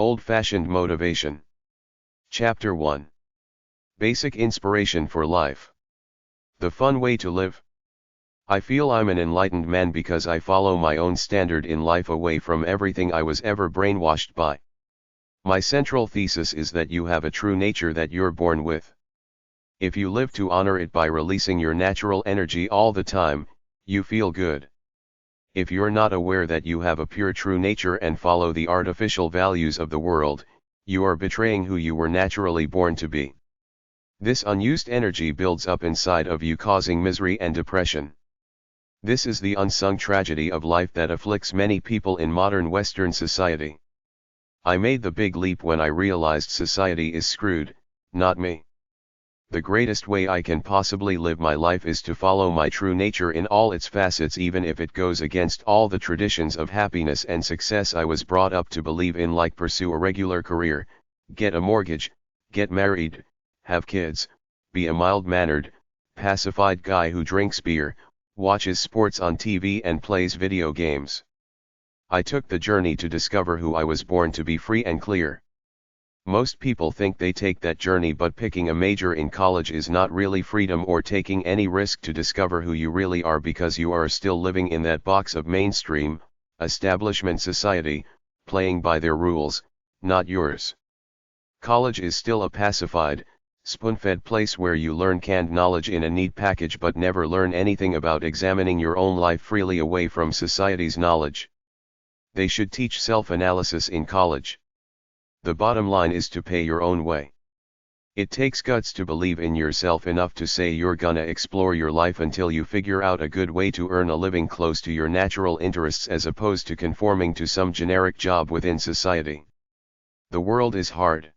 Old-fashioned motivation. Chapter 1. Basic inspiration for life. The fun way to live. I feel I'm an enlightened man because I follow my own standard in life away from everything I was ever brainwashed by. My central thesis is that you have a true nature that you're born with. If you live to honor it by releasing your natural energy all the time, you feel good. If you're not aware that you have a pure true nature and follow the artificial values of the world, you are betraying who you were naturally born to be. This unused energy builds up inside of you, causing misery and depression. This is the unsung tragedy of life that afflicts many people in modern Western society. I made the big leap when I realized society is screwed, not me. The greatest way I can possibly live my life is to follow my true nature in all its facets, even if it goes against all the traditions of happiness and success I was brought up to believe in, like pursue a regular career, get a mortgage, get married, have kids, be a mild-mannered, pacified guy who drinks beer, watches sports on TV and plays video games. I took the journey to discover who I was born to be, free and clear. Most people think they take that journey, but picking a major in college is not really freedom or taking any risk to discover who you really are, because you are still living in that box of mainstream, establishment society, playing by their rules, not yours. College is still a pacified, spoon-fed place where you learn canned knowledge in a neat package but never learn anything about examining your own life freely away from society's knowledge. They should teach self-analysis in college. The bottom line is to pay your own way. It takes guts to believe in yourself enough to say you're gonna explore your life until you figure out a good way to earn a living close to your natural interests, as opposed to conforming to some generic job within society. The world is hard.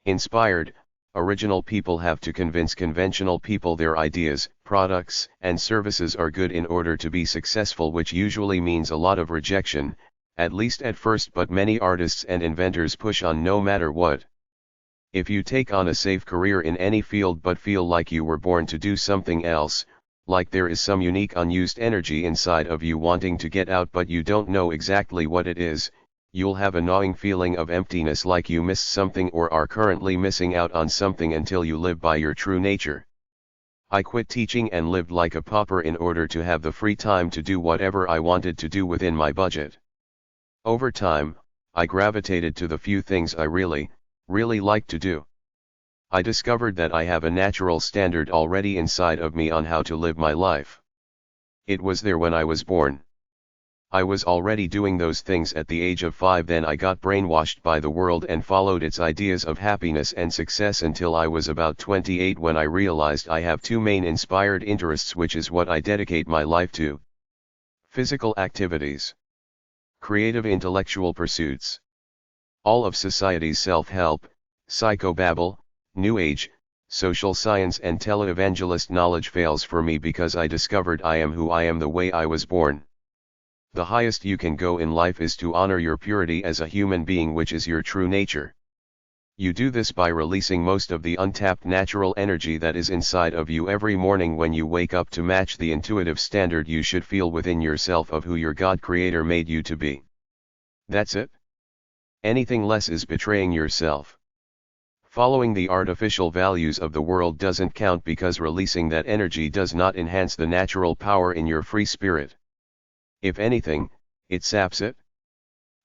Inspired, original people have to convince conventional people their ideas, products, and services are good in order to be successful, which usually means a lot of rejection, at least at first, but many artists and inventors push on no matter what. If you take on a safe career in any field but feel like you were born to do something else, like there is some unique unused energy inside of you wanting to get out but you don't know exactly what it is, you'll have a gnawing feeling of emptiness, like you missed something or are currently missing out on something, until you live by your true nature. I quit teaching and lived like a pauper in order to have the free time to do whatever I wanted to do within my budget. Over time, I gravitated to the few things I really like to do. I discovered that I have a natural standard already inside of me on how to live my life. It was there when I was born. I was already doing those things at the age of 5. Then I got brainwashed by the world and followed its ideas of happiness and success until I was about 28, when I realized I have two main inspired interests, which is what I dedicate my life to: physical activities, creative intellectual pursuits. All of society's self-help, psychobabble, new age, social science and televangelist knowledge fails for me, because I discovered I am who I am the way I was born. The highest you can go in life is to honor your purity as a human being, which is your true nature. You do this by releasing most of the untapped natural energy that is inside of you every morning when you wake up, to match the intuitive standard you should feel within yourself of who your God Creator made you to be. That's it. Anything less is betraying yourself. Following the artificial values of the world doesn't count, because releasing that energy does not enhance the natural power in your free spirit. If anything, it saps it.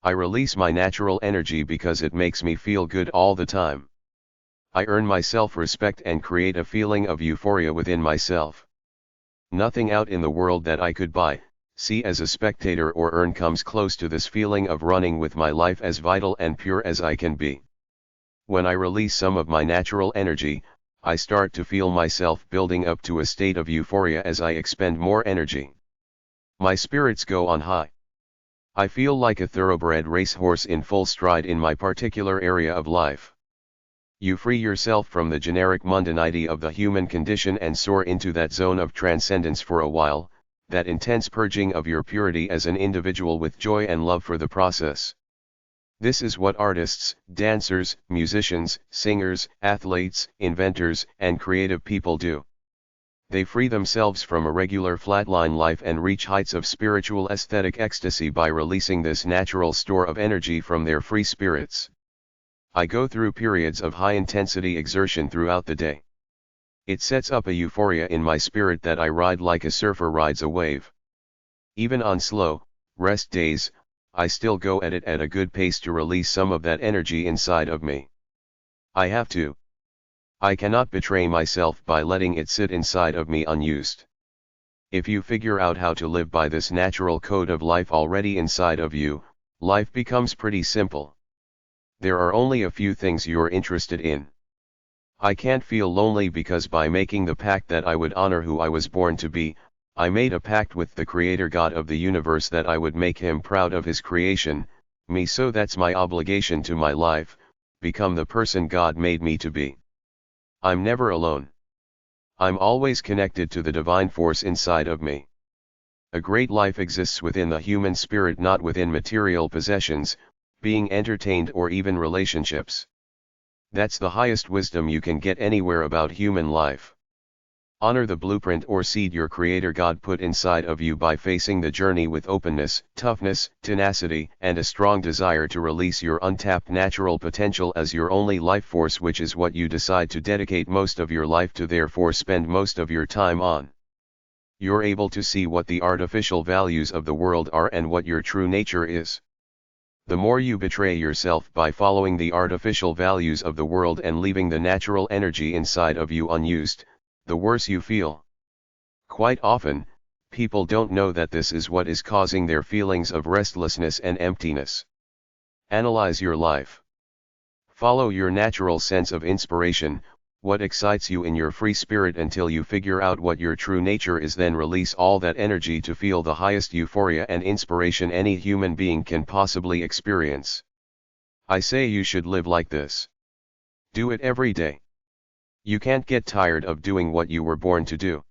I release my natural energy because it makes me feel good all the time. I earn my self-respect and create a feeling of euphoria within myself. Nothing out in the world that I could buy, see as a spectator, or earn comes close to this feeling of running with my life as vital and pure as I can be. When I release some of my natural energy, I start to feel myself building up to a state of euphoria as I expend more energy. My spirits go on high. I feel like a thoroughbred racehorse in full stride in my particular area of life. You free yourself from the generic mundanity of the human condition and soar into that zone of transcendence for a while, that intense purging of your purity as an individual with joy and love for the process. This is what artists, dancers, musicians, singers, athletes, inventors, and creative people do. They free themselves from a regular flatline life and reach heights of spiritual aesthetic ecstasy by releasing this natural store of energy from their free spirits. I go through periods of high-intensity exertion throughout the day. It sets up a euphoria in my spirit that I ride like a surfer rides a wave. Even on slow, rest days, I still go at it at a good pace to release some of that energy inside of me. I have to. I cannot betray myself by letting it sit inside of me unused. If you figure out how to live by this natural code of life already inside of you, life becomes pretty simple. There are only a few things you're interested in. I can't feel lonely because by making the pact that I would honor who I was born to be, I made a pact with the Creator God of the universe that I would make Him proud of His creation, me, so that's my obligation to my life, become the person God made me to be. I'm never alone. I'm always connected to the divine force inside of me. A great life exists within the human spirit, not within material possessions, being entertained, or even relationships. That's the highest wisdom you can get anywhere about human life. Honor the blueprint or seed your Creator God put inside of you by facing the journey with openness, toughness, tenacity, and a strong desire to release your untapped natural potential as your only life force, which is what you decide to dedicate most of your life to, therefore spend most of your time on. You're able to see what the artificial values of the world are and what your true nature is. The more you betray yourself by following the artificial values of the world and leaving the natural energy inside of you unused, the worse you feel. Quite often, people don't know that this is what is causing their feelings of restlessness and emptiness. Analyze your life. Follow your natural sense of inspiration, what excites you in your free spirit, until you figure out what your true nature is. Then release all that energy to feel the highest euphoria and inspiration any human being can possibly experience. I say you should live like this. Do it every day. You can't get tired of doing what you were born to do.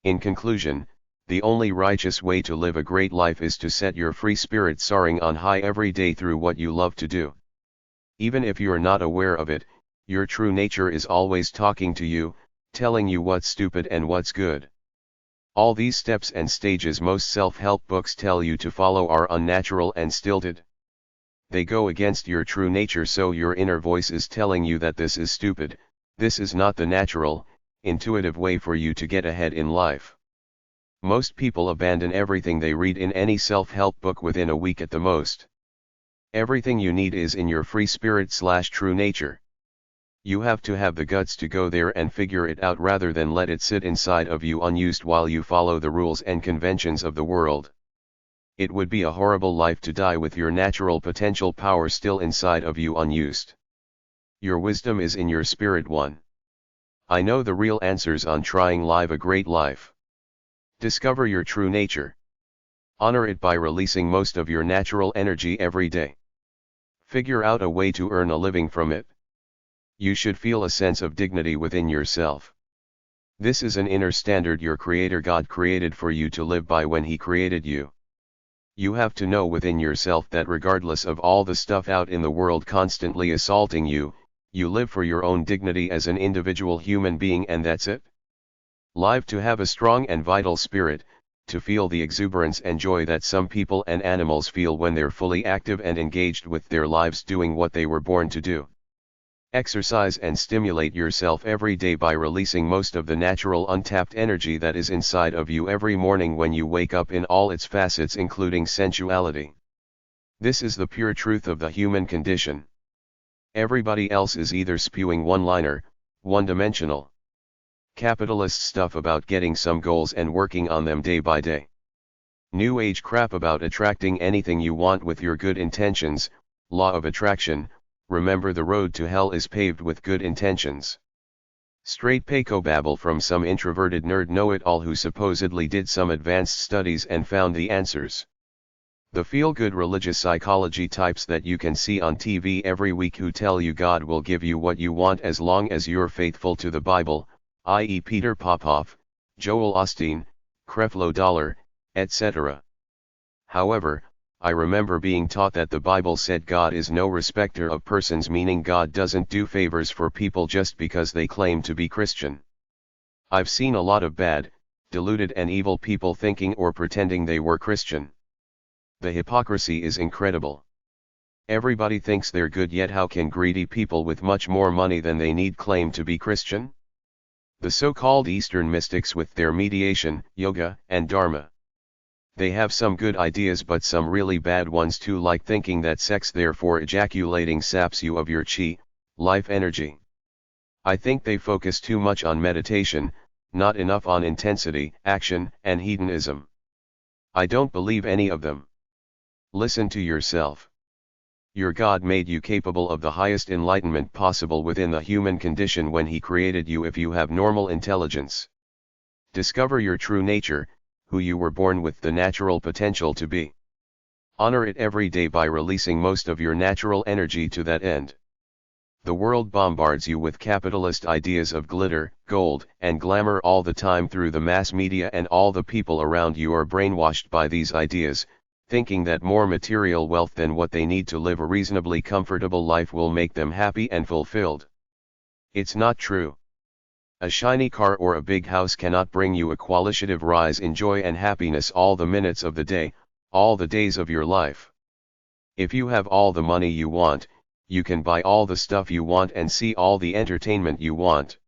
In conclusion, the only righteous way to live a great life is to set your free spirit soaring on high every day through what you love to do. Even if you're not aware of it, your true nature is always talking to you, telling you what's stupid and what's good. All these steps and stages most self-help books tell you to follow are unnatural and stilted. They go against your true nature, so your inner voice is telling you that this is stupid. This is not the natural, intuitive way for you to get ahead in life. Most people abandon everything they read in any self-help book within a week at the most. Everything you need is in your free spirit/true nature. You have to have the guts to go there and figure it out rather than let it sit inside of you unused while you follow the rules and conventions of the world. It would be a horrible life to die with your natural potential power still inside of you unused. Your wisdom is in your spirit one. I know the real answers on trying live a great life. Discover your true nature. Honor it by releasing most of your natural energy every day. Figure out a way to earn a living from it. You should feel a sense of dignity within yourself. This is an inner standard your Creator God created for you to live by when He created you. You have to know within yourself that regardless of all the stuff out in the world constantly assaulting you, you live for your own dignity as an individual human being, and that's it. Live to have a strong and vital spirit, to feel the exuberance and joy that some people and animals feel when they're fully active and engaged with their lives doing what they were born to do. Exercise and stimulate yourself every day by releasing most of the natural untapped energy that is inside of you every morning when you wake up in all its facets, including sensuality. This is the pure truth of the human condition. Everybody else is either spewing one-liner, one-dimensional, capitalist stuff about getting some goals and working on them day by day. New age crap about attracting anything you want with your good intentions, law of attraction. Remember, the road to hell is paved with good intentions. Straight pacobabble from some introverted nerd know-it-all who supposedly did some advanced studies and found the answers. The feel-good religious psychology types that you can see on TV every week who tell you God will give you what you want as long as you're faithful to the Bible, i.e. Peter Popoff, Joel Osteen, Creflo Dollar, etc. However, I remember being taught that the Bible said God is no respecter of persons, meaning God doesn't do favors for people just because they claim to be Christian. I've seen a lot of bad, deluded and evil people thinking or pretending they were Christian. The hypocrisy is incredible. Everybody thinks they're good, yet how can greedy people with much more money than they need claim to be Christian? The so-called Eastern mystics with their mediation, yoga, and dharma. They have some good ideas but some really bad ones too, like thinking that sex therefore ejaculating saps you of your chi, life energy. I think they focus too much on meditation, not enough on intensity, action, and hedonism. I don't believe any of them. Listen to yourself. Your God made you capable of the highest enlightenment possible within the human condition when He created you if you have normal intelligence. Discover your true nature, who you were born with the natural potential to be. Honor it every day by releasing most of your natural energy to that end. The world bombards you with capitalist ideas of glitter, gold, and glamour all the time through the mass media, and all the people around you are brainwashed by these ideas, thinking that more material wealth than what they need to live a reasonably comfortable life will make them happy and fulfilled. It's not true. A shiny car or a big house cannot bring you a qualitative rise in joy and happiness all the minutes of the day, all the days of your life. If you have all the money you want, you can buy all the stuff you want and see all the entertainment you want.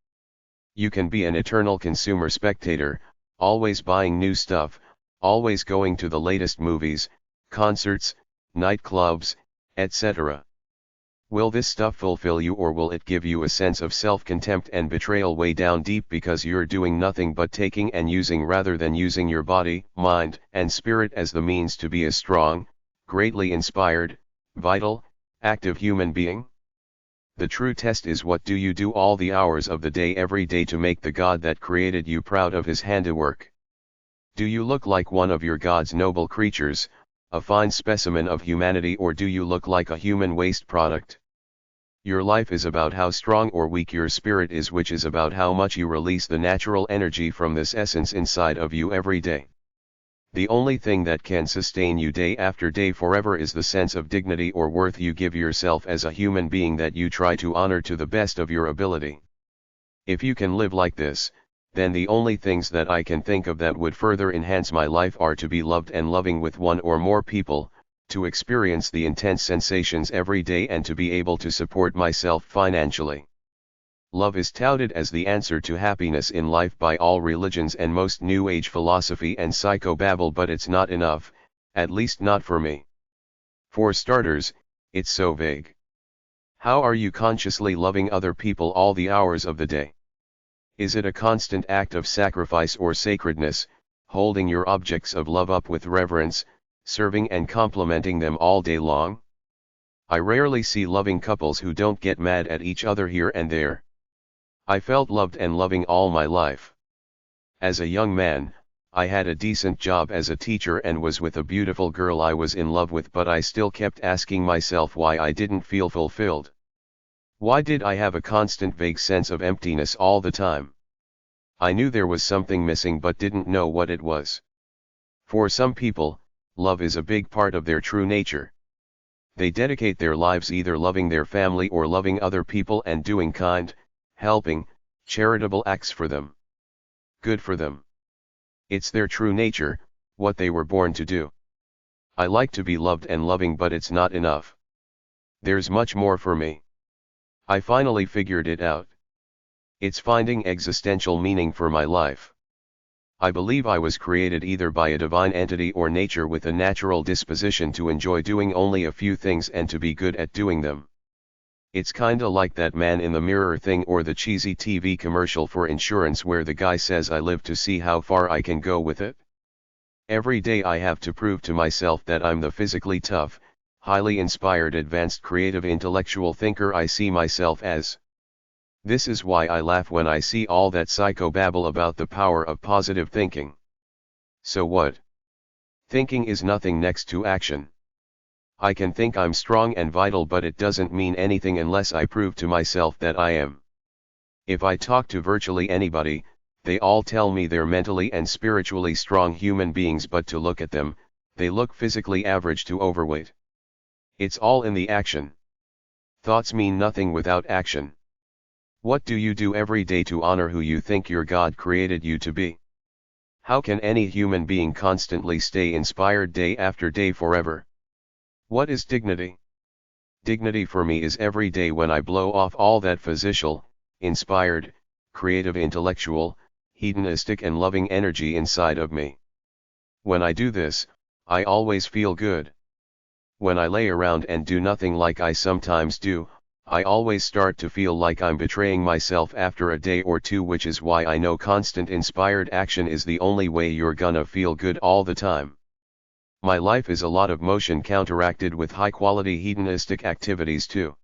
You can be an eternal consumer spectator, always buying new stuff, always going to the latest movies, concerts, nightclubs, etc. Will this stuff fulfill you, or will it give you a sense of self-contempt and betrayal way down deep because you're doing nothing but taking and using rather than using your body, mind, and spirit as the means to be a strong, greatly inspired, vital, active human being? The true test is, what do you do all the hours of the day every day to make the God that created you proud of His handiwork? Do you look like one of your God's noble creatures, a fine specimen of humanity, or do you look like a human waste product? Your life is about how strong or weak your spirit is, which is about how much you release the natural energy from this essence inside of you every day. The only thing that can sustain you day after day forever is the sense of dignity or worth you give yourself as a human being that you try to honor to the best of your ability. If you can live like this, then the only things that I can think of that would further enhance my life are to be loved and loving with one or more people, to experience the intense sensations every day, and to be able to support myself financially. Love is touted as the answer to happiness in life by all religions and most New Age philosophy and psychobabble, but it's not enough, at least not for me. For starters, it's so vague. How are you consciously loving other people all the hours of the day? Is it a constant act of sacrifice or sacredness, holding your objects of love up with reverence, serving and complimenting them all day long? I rarely see loving couples who don't get mad at each other here and there. I felt loved and loving all my life. As a young man, I had a decent job as a teacher and was with a beautiful girl I was in love with, but I still kept asking myself why I didn't feel fulfilled. Why did I have a constant vague sense of emptiness all the time? I knew there was something missing but didn't know what it was. For some people, love is a big part of their true nature. They dedicate their lives either loving their family or loving other people and doing kind, helping, charitable acts for them. Good for them. It's their true nature, what they were born to do. I like to be loved and loving, but it's not enough. There's much more for me. I finally figured it out. It's finding existential meaning for my life. I believe I was created either by a divine entity or nature with a natural disposition to enjoy doing only a few things and to be good at doing them. It's kinda like that man in the mirror thing, or the cheesy TV commercial for insurance where the guy says, I live to see how far I can go with it. Every day I have to prove to myself that I'm the physically tough, highly inspired, advanced, creative, intellectual thinker I see myself as. This is why I laugh when I see all that psychobabble about the power of positive thinking. So what? Thinking is nothing next to action. I can think I'm strong and vital, but it doesn't mean anything unless I prove to myself that I am. If I talk to virtually anybody, they all tell me they're mentally and spiritually strong human beings, but to look at them, they look physically average to overweight. It's all in the action. Thoughts mean nothing without action. What do you do every day to honor who you think your God created you to be? How can any human being constantly stay inspired day after day forever? What is dignity? Dignity for me is every day when I blow off all that physical, inspired, creative, intellectual, hedonistic and loving energy inside of me. When I do this, I always feel good. When I lay around and do nothing like I sometimes do, I always start to feel like I'm betraying myself after a day or two, which is why I know constant inspired action is the only way you're gonna feel good all the time. My life is a lot of motion counteracted with high-quality hedonistic activities too.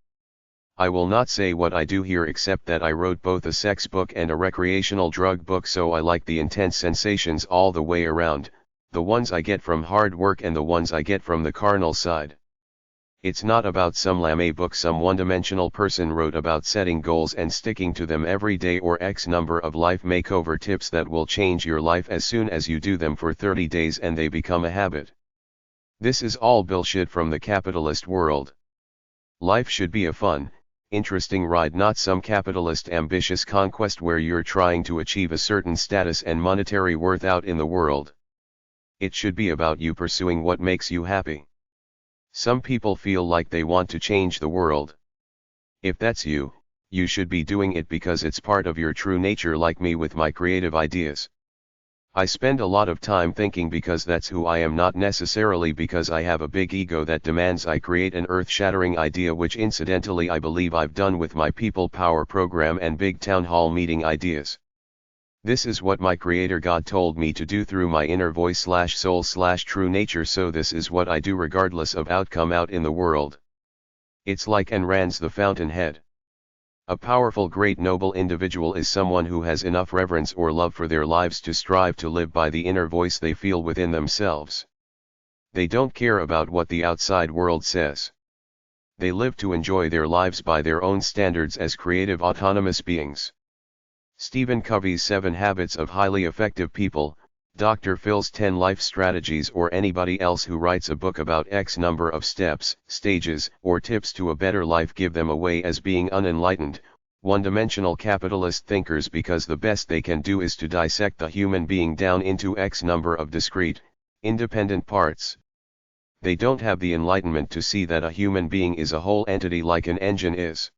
I will not say what I do here except that I wrote both a sex book and a recreational drug book, so I like the intense sensations all the way around, the ones I get from hard work and the ones I get from the carnal side. It's not about some lame book some one-dimensional person wrote about setting goals and sticking to them every day, or X number of life makeover tips that will change your life as soon as you do them for 30 days and they become a habit. This is all bullshit from the capitalist world. Life should be a fun, interesting ride, not some capitalist ambitious conquest where you're trying to achieve a certain status and monetary worth out in the world. It should be about you pursuing what makes you happy. Some people feel like they want to change the world. If that's you, you should be doing it because it's part of your true nature, like me with my creative ideas. I spend a lot of time thinking because that's who I am, not necessarily because I have a big ego that demands I create an earth-shattering idea, which incidentally I believe I've done with my People Power program and big town hall meeting ideas. This is what my Creator God told me to do through my inner voice / soul / true nature, so this is what I do regardless of outcome out in the world. It's like Ayn Rand's The Fountainhead. A powerful, great, noble individual is someone who has enough reverence or love for their lives to strive to live by the inner voice they feel within themselves. They don't care about what the outside world says. They live to enjoy their lives by their own standards as creative, autonomous beings. Stephen Covey's 7 Habits of Highly Effective People, Dr. Phil's 10 Life Strategies, or anybody else who writes a book about X number of steps, stages, or tips to a better life give them away as being unenlightened, one-dimensional capitalist thinkers, because the best they can do is to dissect the human being down into X number of discrete, independent parts. They don't have the enlightenment to see that a human being is a whole entity like an engine is.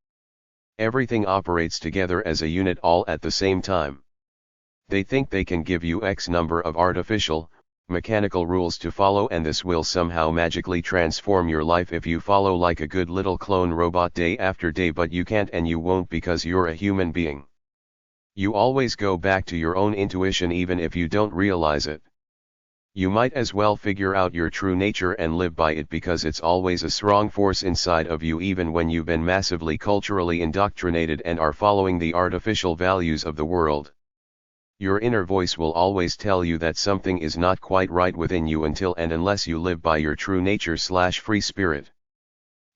Everything operates together as a unit all at the same time. They think they can give you X number of artificial, mechanical rules to follow, and this will somehow magically transform your life if you follow like a good little clone robot day after day, but you can't and you won't, because you're a human being. You always go back to your own intuition even if you don't realize it. You might as well figure out your true nature and live by it, because it's always a strong force inside of you even when you've been massively culturally indoctrinated and are following the artificial values of the world. Your inner voice will always tell you that something is not quite right within you until and unless you live by your true nature / free spirit.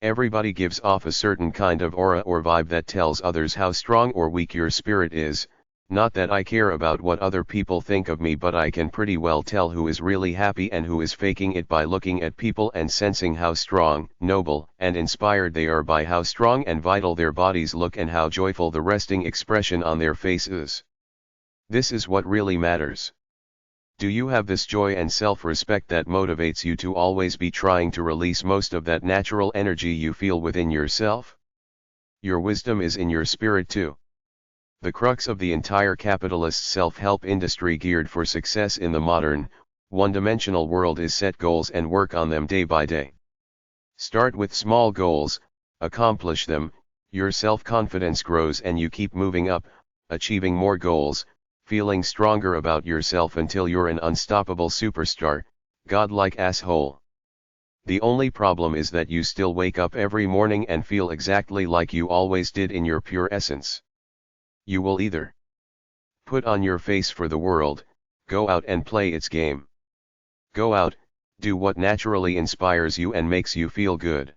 Everybody gives off a certain kind of aura or vibe that tells others how strong or weak your spirit is. Not that I care about what other people think of me, but I can pretty well tell who is really happy and who is faking it by looking at people and sensing how strong, noble, and inspired they are by how strong and vital their bodies look and how joyful the resting expression on their faces. This is what really matters. Do you have this joy and self-respect that motivates you to always be trying to release most of that natural energy you feel within yourself? Your wisdom is in your spirit too. The crux of the entire capitalist self-help industry geared for success in the modern, one-dimensional world is set goals and work on them day by day. Start with small goals, accomplish them, your self-confidence grows and you keep moving up, achieving more goals, feeling stronger about yourself until you're an unstoppable superstar, godlike asshole. The only problem is that you still wake up every morning and feel exactly like you always did in your pure essence. You will either put on your face for the world, go out and play its game. Go out, do what naturally inspires you and makes you feel good.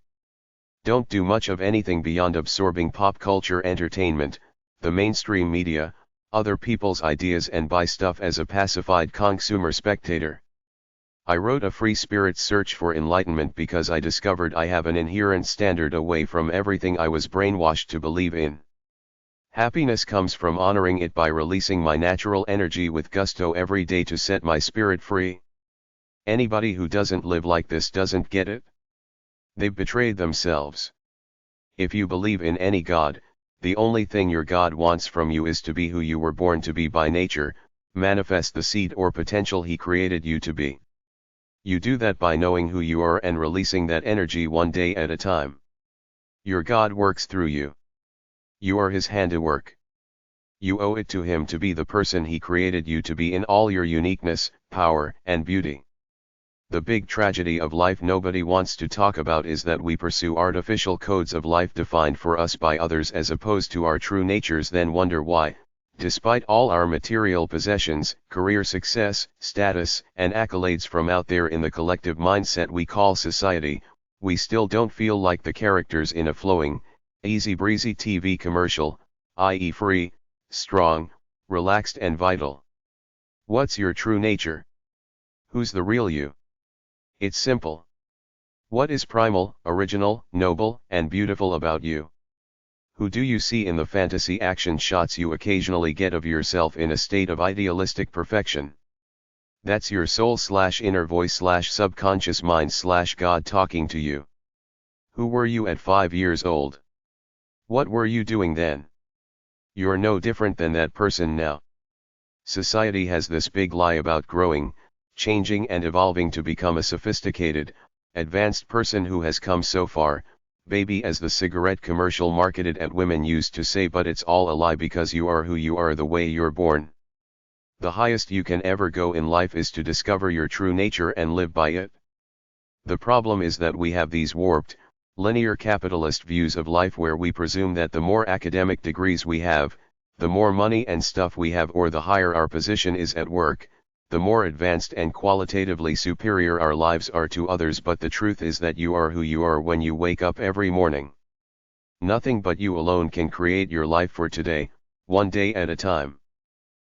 Don't do much of anything beyond absorbing pop culture entertainment, the mainstream media, other people's ideas, and buy stuff as a pacified consumer spectator. I wrote A Free Spirit's Search for Enlightenment because I discovered I have an inherent standard away from everything I was brainwashed to believe in. Happiness comes from honoring it by releasing my natural energy with gusto every day to set my spirit free. Anybody who doesn't live like this doesn't get it. They've betrayed themselves. If you believe in any God, the only thing your God wants from you is to be who you were born to be by nature, manifest the seed or potential He created you to be. You do that by knowing who you are and releasing that energy one day at a time. Your God works through you. You are His handiwork. You owe it to Him to be the person He created you to be in all your uniqueness, power, and beauty. The big tragedy of life nobody wants to talk about is that we pursue artificial codes of life defined for us by others as opposed to our true natures, then wonder why, despite all our material possessions, career success, status, and accolades from out there in the collective mindset we call society, we still don't feel like the characters in a flowing, easy-breezy TV commercial, i.e. free, strong, relaxed and vital. What's your true nature? Who's the real you? It's simple. What is primal, original, noble, and beautiful about you? Who do you see in the fantasy action shots you occasionally get of yourself in a state of idealistic perfection? That's your soul/inner voice/subconscious mind/God talking to you. Who were you at 5 years old? What were you doing then? You're no different than that person now. Society has this big lie about growing, changing and evolving to become a sophisticated, advanced person who has come so far, baby, as the cigarette commercial marketed at women used to say, but it's all a lie because you are who you are the way you're born. The highest you can ever go in life is to discover your true nature and live by it. The problem is that we have these warped, linear capitalist views of life where we presume that the more academic degrees we have, the more money and stuff we have, or the higher our position is at work, the more advanced and qualitatively superior our lives are to others. But the truth is that you are who you are when you wake up every morning. Nothing but you alone can create your life for today, one day at a time.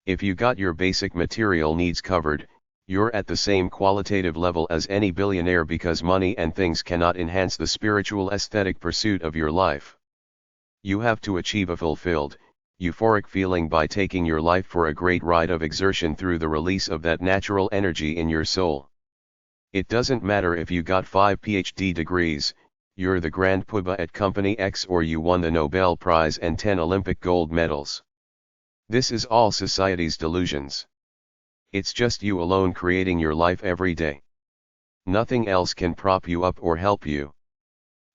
If you got your basic material needs covered, you're at the same qualitative level as any billionaire, because money and things cannot enhance the spiritual aesthetic pursuit of your life. You have to achieve a fulfilled, euphoric feeling by taking your life for a great ride of exertion through the release of that natural energy in your soul. It doesn't matter if you got 5 PhD degrees, you're the grand poobah at Company X, or you won the Nobel Prize and 10 Olympic gold medals. This is all society's delusions. It's just you alone creating your life every day. Nothing else can prop you up or help you.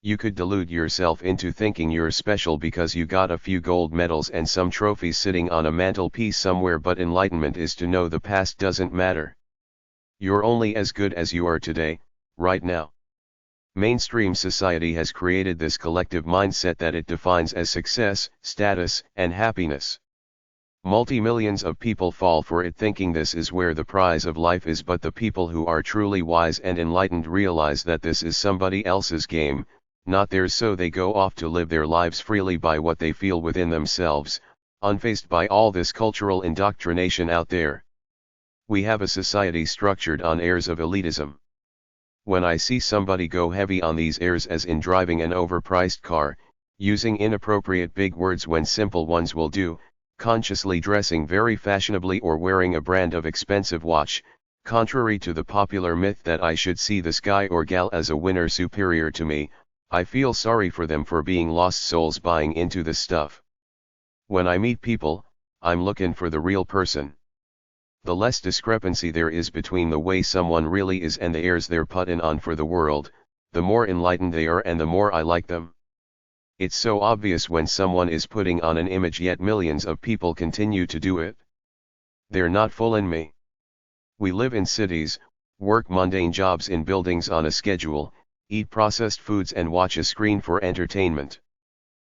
You could delude yourself into thinking you're special because you got a few gold medals and some trophies sitting on a mantelpiece somewhere, but enlightenment is to know the past doesn't matter. You're only as good as you are today, right now. Mainstream society has created this collective mindset that it defines as success, status, and happiness. Multi-millions of people fall for it, thinking this is where the prize of life is, but the people who are truly wise and enlightened realize that this is somebody else's game, not theirs, so they go off to live their lives freely by what they feel within themselves, unfazed by all this cultural indoctrination out there. We have a society structured on airs of elitism. When I see somebody go heavy on these airs, as in driving an overpriced car, using inappropriate big words when simple ones will do, consciously dressing very fashionably, or wearing a brand of expensive watch, contrary to the popular myth that I should see this guy or gal as a winner superior to me, I feel sorry for them for being lost souls buying into this stuff. When I meet people, I'm looking for the real person. The less discrepancy there is between the way someone really is and the airs they're putting on for the world, the more enlightened they are and the more I like them. It's so obvious when someone is putting on an image, yet millions of people continue to do it. They're not fooling me. We live in cities, work mundane jobs in buildings on a schedule, eat processed foods and watch a screen for entertainment.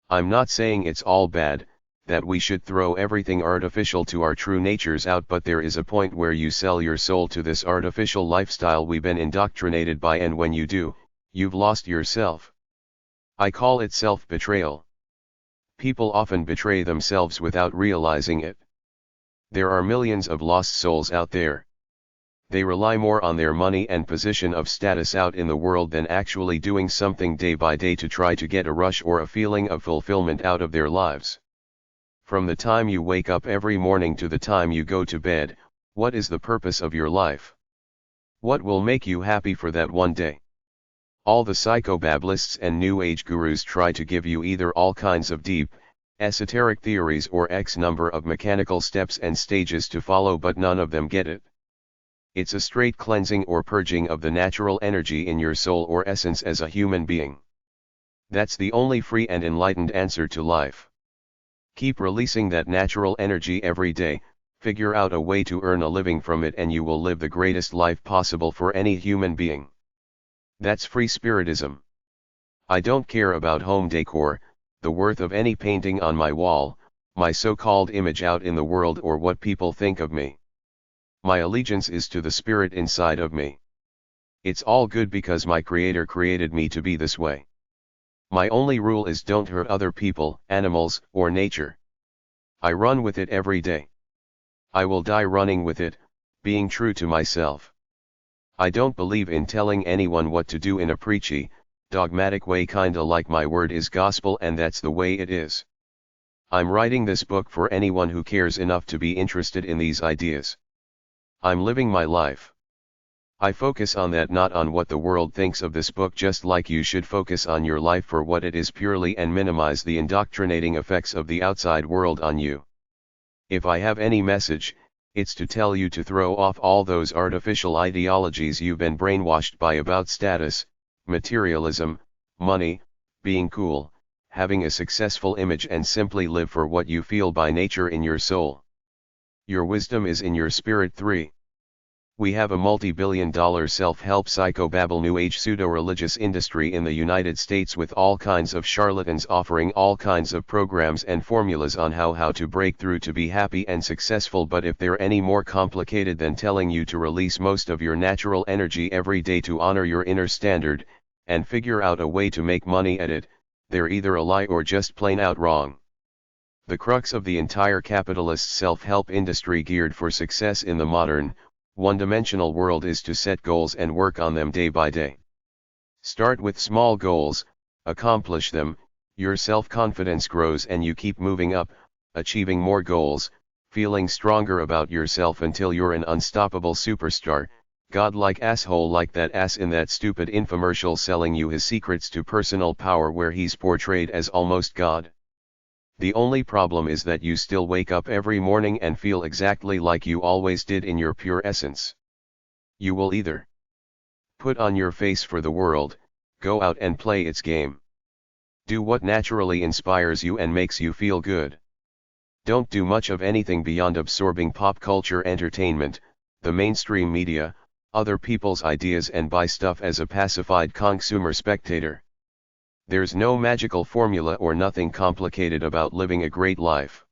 I'm not saying it's all bad, that we should throw everything artificial to our true natures out, but there is a point where you sell your soul to this artificial lifestyle we've been indoctrinated by, and when you do, you've lost yourself. I call it self-betrayal. People often betray themselves without realizing it. There are millions of lost souls out there. They rely more on their money and position of status out in the world than actually doing something day by day to try to get a rush or a feeling of fulfillment out of their lives. From the time you wake up every morning to the time you go to bed, what is the purpose of your life? What will make you happy for that one day? All the psychobablists and New Age gurus try to give you either all kinds of deep, esoteric theories or X number of mechanical steps and stages to follow, but none of them get it. It's a straight cleansing or purging of the natural energy in your soul or essence as a human being. That's the only free and enlightened answer to life. Keep releasing that natural energy every day, figure out a way to earn a living from it, and you will live the greatest life possible for any human being. That's free spiritism. I don't care about home decor, the worth of any painting on my wall, my so-called image out in the world, or what people think of me. My allegiance is to the spirit inside of me. It's all good because my Creator created me to be this way. My only rule is don't hurt other people, animals, or nature. I run with it every day. I will die running with it, being true to myself. I don't believe in telling anyone what to do in a preachy, dogmatic way, kinda like my word is gospel and that's the way it is. I'm writing this book for anyone who cares enough to be interested in these ideas. I'm living my life. I focus on that, not on what the world thinks of this book, just like you should focus on your life for what it is purely and minimize the indoctrinating effects of the outside world on you. If I have any message, it's to tell you to throw off all those artificial ideologies you've been brainwashed by about status, materialism, money, being cool, having a successful image, and simply live for what you feel by nature in your soul. Your wisdom is in your spirit. 3. We have a multi-billion-dollar self-help psychobabble New Age pseudo-religious industry in the United States, with all kinds of charlatans offering all kinds of programs and formulas on how to break through to be happy and successful. But if they're any more complicated than telling you to release most of your natural energy every day to honor your inner standard, and figure out a way to make money at it, they're either a lie or just plain out wrong. The crux of the entire capitalist self-help industry geared for success in the modern, one-dimensional world is to set goals and work on them day by day. Start with small goals, accomplish them, your self-confidence grows and you keep moving up, achieving more goals, feeling stronger about yourself until you're an unstoppable superstar, godlike asshole like that ass in that stupid infomercial selling you his secrets to personal power, where he's portrayed as almost God. The only problem is that you still wake up every morning and feel exactly like you always did in your pure essence. You will either put on your face for the world, go out and play its game. Do what naturally inspires you and makes you feel good. Don't do much of anything beyond absorbing pop culture entertainment, the mainstream media, other people's ideas, and buy stuff as a pacified consumer spectator. There's no magical formula or nothing complicated about living a great life.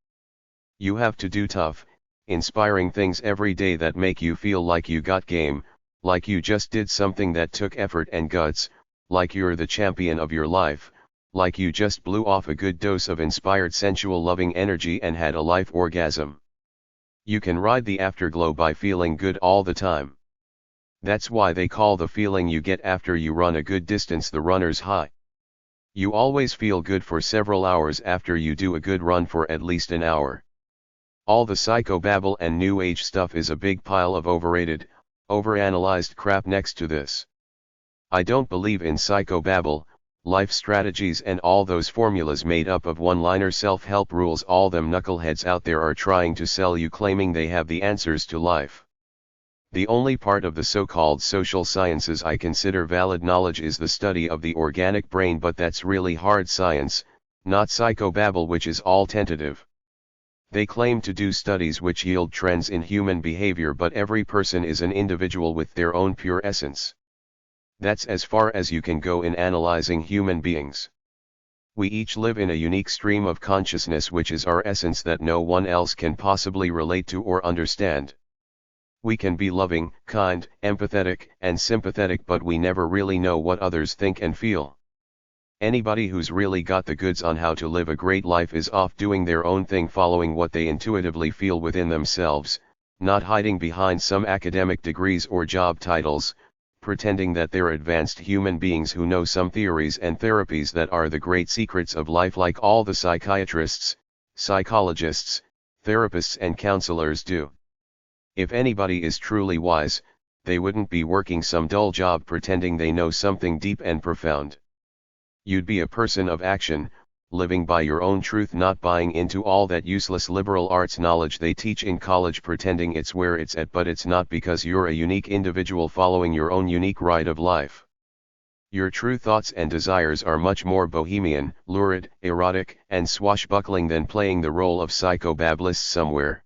You have to do tough, inspiring things every day that make you feel like you got game, like you just did something that took effort and guts, like you're the champion of your life, like you just blew off a good dose of inspired sensual loving energy and had a life orgasm. You can ride the afterglow by feeling good all the time. That's why they call the feeling you get after you run a good distance the runner's high. You always feel good for several hours after you do a good run for at least an hour. All the psychobabble and New Age stuff is a big pile of overrated, overanalyzed crap next to this. I don't believe in psychobabble, life strategies, and all those formulas made up of one-liner self-help rules all them knuckleheads out there are trying to sell you, claiming they have the answers to life. The only part of the so-called social sciences I consider valid knowledge is the study of the organic brain, but that's really hard science, not psychobabble, which is all tentative. They claim to do studies which yield trends in human behavior, but every person is an individual with their own pure essence. That's as far as you can go in analyzing human beings. We each live in a unique stream of consciousness which is our essence that no one else can possibly relate to or understand. We can be loving, kind, empathetic, and sympathetic, but we never really know what others think and feel. Anybody who's really got the goods on how to live a great life is off doing their own thing, following what they intuitively feel within themselves, not hiding behind some academic degrees or job titles, pretending that they're advanced human beings who know some theories and therapies that are the great secrets of life, like all the psychiatrists, psychologists, therapists, and counselors do. If anybody is truly wise, they wouldn't be working some dull job pretending they know something deep and profound. You'd be a person of action, living by your own truth, not buying into all that useless liberal arts knowledge they teach in college pretending it's where it's at, but it's not, because you're a unique individual following your own unique ride of life. Your true thoughts and desires are much more bohemian, lurid, erotic, and swashbuckling than playing the role of psychobabblist somewhere.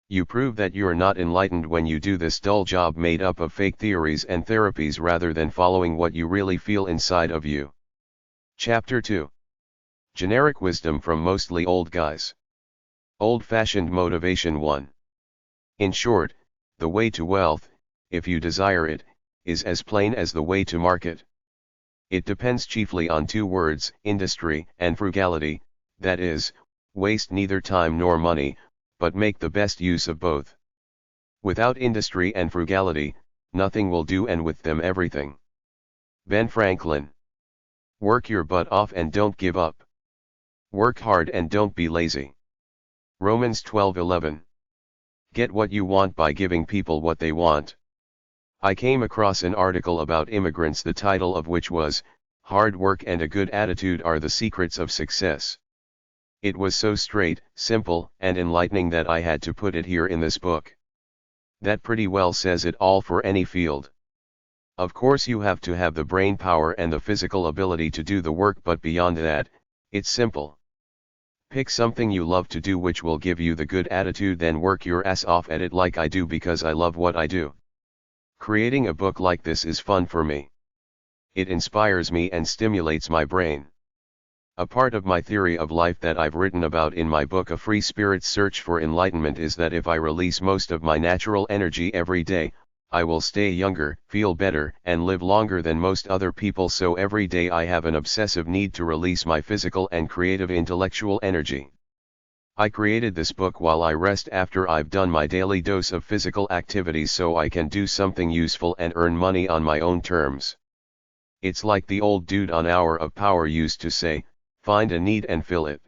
You prove that you're not enlightened when you do this dull job made up of fake theories and therapies rather than following what you really feel inside of you. Chapter 2. Generic wisdom from mostly old guys. Old-fashioned motivation 1. In short, the way to wealth, if you desire it, is as plain as the way to market. It depends chiefly on two words, industry and frugality, that is, waste neither time nor money, but make the best use of both. Without industry and frugality, nothing will do, and with them everything. Ben Franklin. Work your butt off and don't give up. Work hard and don't be lazy. Romans 12:11. Get what you want by giving people what they want. I came across an article about immigrants, the title of which was, "Hard Work and a Good Attitude Are the Secrets of Success." It was so straight, simple, and enlightening that I had to put it here in this book. That pretty well says it all for any field. Of course you have to have the brain power and the physical ability to do the work, but beyond that, it's simple. Pick something you love to do which will give you the good attitude, then work your ass off at it like I do because I love what I do. Creating a book like this is fun for me. It inspires me and stimulates my brain. A part of my theory of life that I've written about in my book A Free Spirit's Search for Enlightenment is that if I release most of my natural energy every day, I will stay younger, feel better, and live longer than most other people. So every day I have an obsessive need to release my physical and creative intellectual energy. I created this book while I rest after I've done my daily dose of physical activities so I can do something useful and earn money on my own terms. It's like the old dude on Hour of Power used to say, find a need and fill it.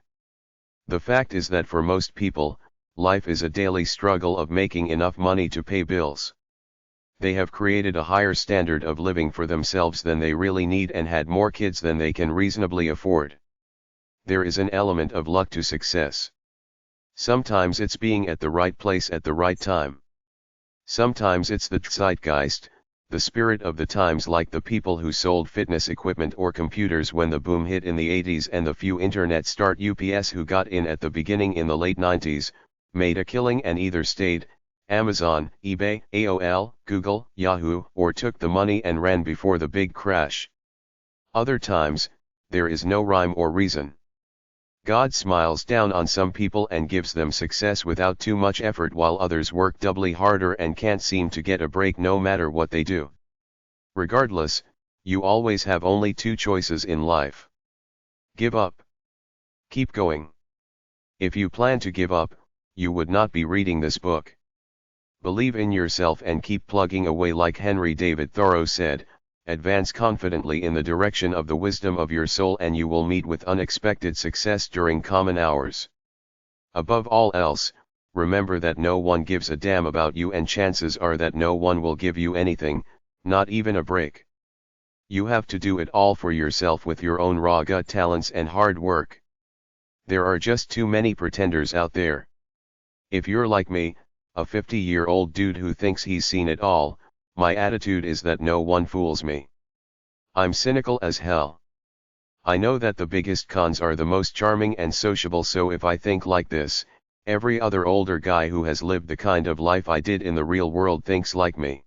The fact is that for most people, life is a daily struggle of making enough money to pay bills. They have created a higher standard of living for themselves than they really need and had more kids than they can reasonably afford. There is an element of luck to success. Sometimes it's being at the right place at the right time. Sometimes it's the zeitgeist, the spirit of the times, like the people who sold fitness equipment or computers when the boom hit in the 80s, and the few internet start UPS who got in at the beginning in the late 90s, made a killing and either stayed, Amazon, eBay, AOL, Google, Yahoo, or took the money and ran before the big crash. Other times, there is no rhyme or reason. God smiles down on some people and gives them success without too much effort, while others work doubly harder and can't seem to get a break no matter what they do. Regardless, you always have only two choices in life. Give up. Keep going. If you plan to give up, you would not be reading this book. Believe in yourself and keep plugging away, like Henry David Thoreau said. Advance confidently in the direction of the wisdom of your soul and you will meet with unexpected success during common hours. Above all else, remember that no one gives a damn about you, and chances are that no one will give you anything, not even a break. You have to do it all for yourself with your own raw gut talents and hard work. There are just too many pretenders out there. If you're like me, a 50-year-old dude who thinks he's seen it all, my attitude is that no one fools me. I'm cynical as hell. I know that the biggest cons are the most charming and sociable, so if I think like this, every other older guy who has lived the kind of life I did in the real world thinks like me.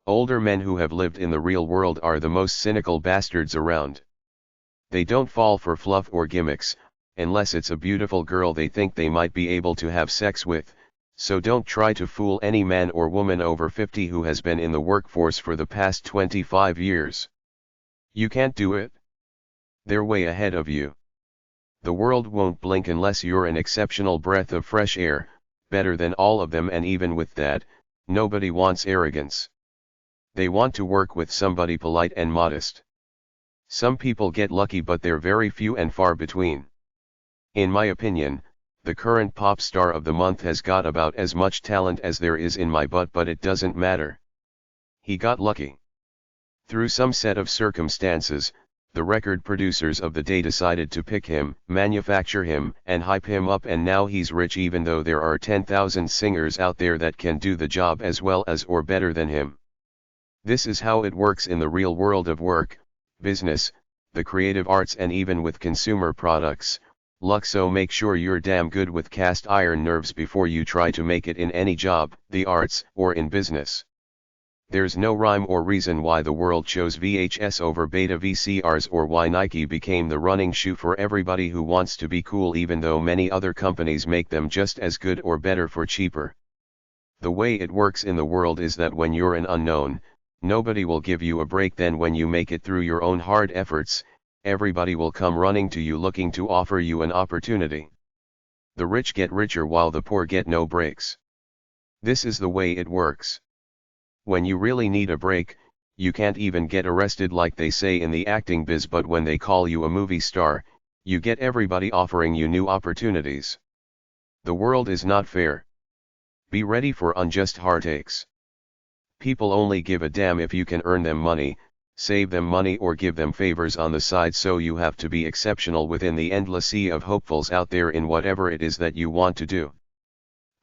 Older men who have lived in the real world are the most cynical bastards around. They don't fall for fluff or gimmicks, unless it's a beautiful girl they think they might be able to have sex with. So don't try to fool any man or woman over 50 who has been in the workforce for the past 25 years. You can't do it. They're way ahead of you. The world won't blink unless you're an exceptional breath of fresh air, better than all of them, and even with that, nobody wants arrogance. They want to work with somebody polite and modest. Some people get lucky, but they're very few and far between. In my opinion, the current pop star of the month has got about as much talent as there is in my butt, but it doesn't matter. He got lucky. Through some set of circumstances, the record producers of the day decided to pick him, manufacture him, and hype him up, and now he's rich even though there are 10,000 singers out there that can do the job as well as or better than him. This is how it works in the real world of work, business, the creative arts, and even with consumer products. Luck, so make sure you're damn good with cast iron nerves before you try to make it in any job, the arts, or in business. There's no rhyme or reason why the world chose VHS over beta VCRs, or why Nike became the running shoe for everybody who wants to be cool even though many other companies make them just as good or better for cheaper. The way it works in the world is that when you're an unknown, nobody will give you a break. Then when you make it through your own hard efforts, everybody will come running to you looking to offer you an opportunity. The rich get richer while the poor get no breaks. This is the way it works. When you really need a break, you can't even get arrested like they say in the acting biz, but when they call you a movie star, you get everybody offering you new opportunities. The world is not fair. Be ready for unjust heartaches. People only give a damn if you can earn them money, save them money, or give them favors on the side, so you have to be exceptional within the endless sea of hopefuls out there in whatever it is that you want to do.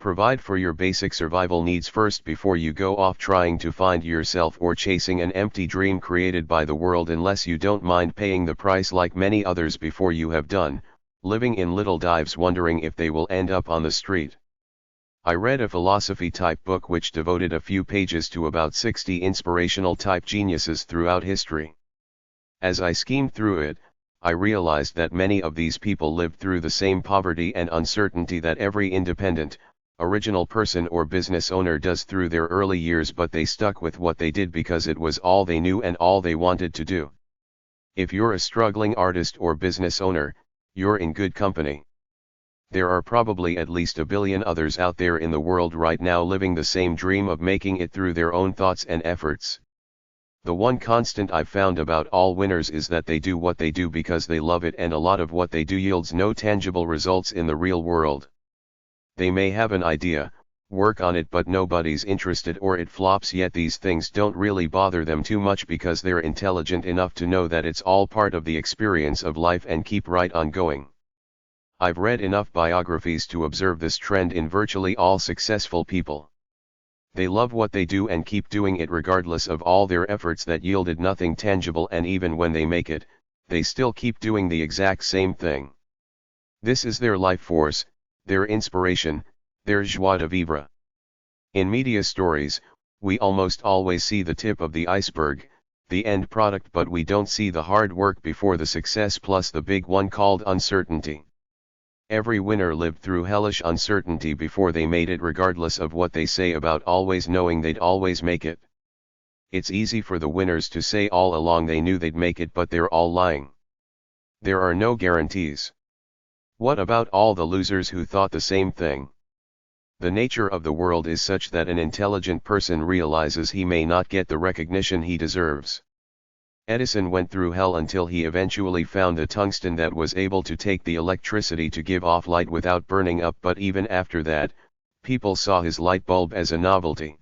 Provide for your basic survival needs first before you go off trying to find yourself or chasing an empty dream created by the world, unless you don't mind paying the price like many others before you have done, living in little dives wondering if they will end up on the street. I read a philosophy-type book which devoted a few pages to about 60 inspirational-type geniuses throughout history. As I schemed through it, I realized that many of these people lived through the same poverty and uncertainty that every independent, original person or business owner does through their early years, but they stuck with what they did because it was all they knew and all they wanted to do. If you're a struggling artist or business owner, you're in good company. There are probably at least a billion others out there in the world right now living the same dream of making it through their own thoughts and efforts. The one constant I've found about all winners is that they do what they do because they love it, and a lot of what they do yields no tangible results in the real world. They may have an idea, work on it, but nobody's interested or it flops, yet these things don't really bother them too much because they're intelligent enough to know that it's all part of the experience of life and keep right on going. I've read enough biographies to observe this trend in virtually all successful people. They love what they do and keep doing it regardless of all their efforts that yielded nothing tangible, and even when they make it, they still keep doing the exact same thing. This is their life force, their inspiration, their joie de vivre. In media stories, we almost always see the tip of the iceberg, the end product, but we don't see the hard work before the success, plus the big one called uncertainty. Every winner lived through hellish uncertainty before they made it, regardless of what they say about always knowing they'd always make it. It's easy for the winners to say all along they knew they'd make it, but they're all lying. There are no guarantees. What about all the losers who thought the same thing? The nature of the world is such that an intelligent person realizes he may not get the recognition he deserves. Edison went through hell until he eventually found the tungsten that was able to take the electricity to give off light without burning up, but even after that, people saw his light bulb as a novelty.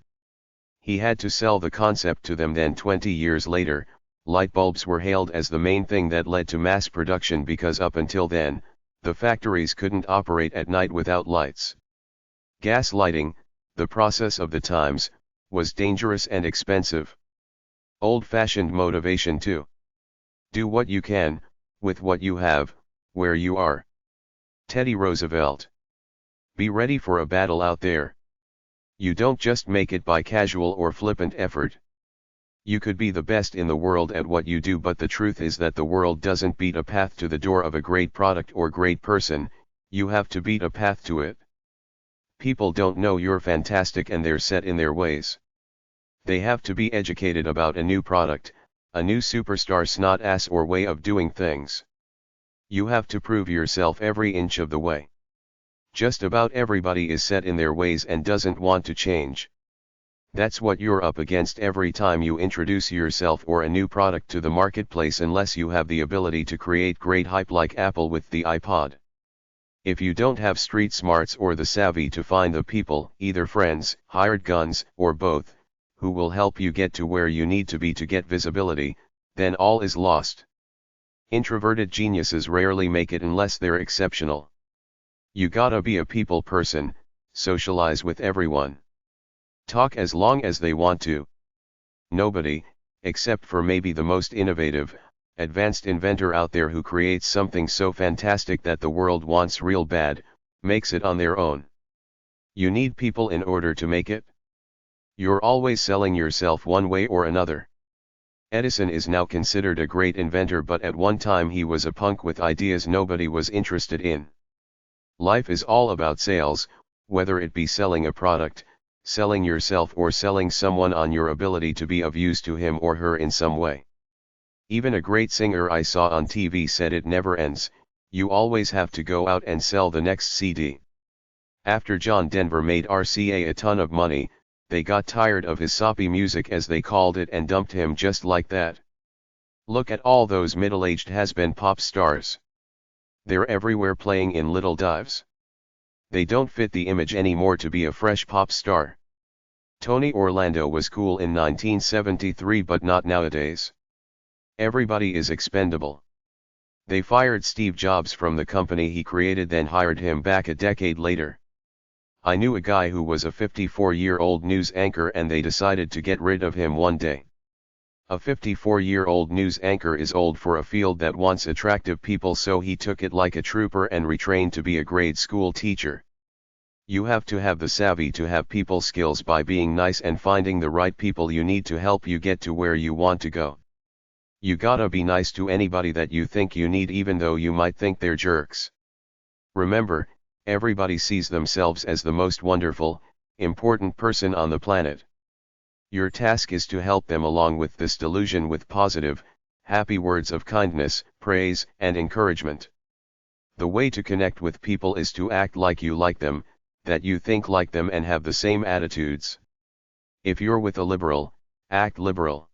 He had to sell the concept to them. Then 20 years later, light bulbs were hailed as the main thing that led to mass production, because up until then, the factories couldn't operate at night without lights. Gas lighting, the process of the times, was dangerous and expensive. Old-fashioned motivation too. Do what you can, with what you have, where you are. Teddy Roosevelt. Be ready for a battle out there. You don't just make it by casual or flippant effort. You could be the best in the world at what you do, but the truth is that the world doesn't beat a path to the door of a great product or great person, you have to beat a path to it. People don't know you're fantastic and they're set in their ways. They have to be educated about a new product, a new superstar snot ass or way of doing things. You have to prove yourself every inch of the way. Just about everybody is set in their ways and doesn't want to change. That's what you're up against every time you introduce yourself or a new product to the marketplace, unless you have the ability to create great hype like Apple with the iPod. If you don't have street smarts or the savvy to find the people, either friends, hired guns, or both, who will help you get to where you need to be to get visibility, then all is lost. Introverted geniuses rarely make it unless they're exceptional. You gotta be a people person, socialize with everyone. Talk as long as they want to. Nobody, except for maybe the most innovative, advanced inventor out there who creates something so fantastic that the world wants real bad, makes it on their own. You need people in order to make it. You're always selling yourself one way or another. Edison is now considered a great inventor, but at one time he was a punk with ideas nobody was interested in. Life is all about sales, whether it be selling a product, selling yourself, or selling someone on your ability to be of use to him or her in some way. Even a great singer I saw on TV said it never ends, you always have to go out and sell the next CD. After John Denver made RCA a ton of money, they got tired of his soppy music, as they called it, and dumped him just like that. Look at all those middle-aged has-been pop stars. They're everywhere playing in little dives. They don't fit the image anymore to be a fresh pop star. Tony Orlando was cool in 1973, but not nowadays. Everybody is expendable. They fired Steve Jobs from the company he created, then hired him back a decade later. I knew a guy who was a 54-year-old news anchor, and they decided to get rid of him one day. A 54-year-old news anchor is old for a field that wants attractive people, so he took it like a trooper and retrained to be a grade school teacher. You have to have the savvy to have people skills by being nice and finding the right people you need to help you get to where you want to go. You gotta be nice to anybody that you think you need, even though you might think they're jerks. Remember, everybody sees themselves as the most wonderful, important person on the planet. Your task is to help them along with this delusion with positive, happy words of kindness, praise, and encouragement. The way to connect with people is to act like you like them, that you think like them, and have the same attitudes. If you're with a liberal, act liberal.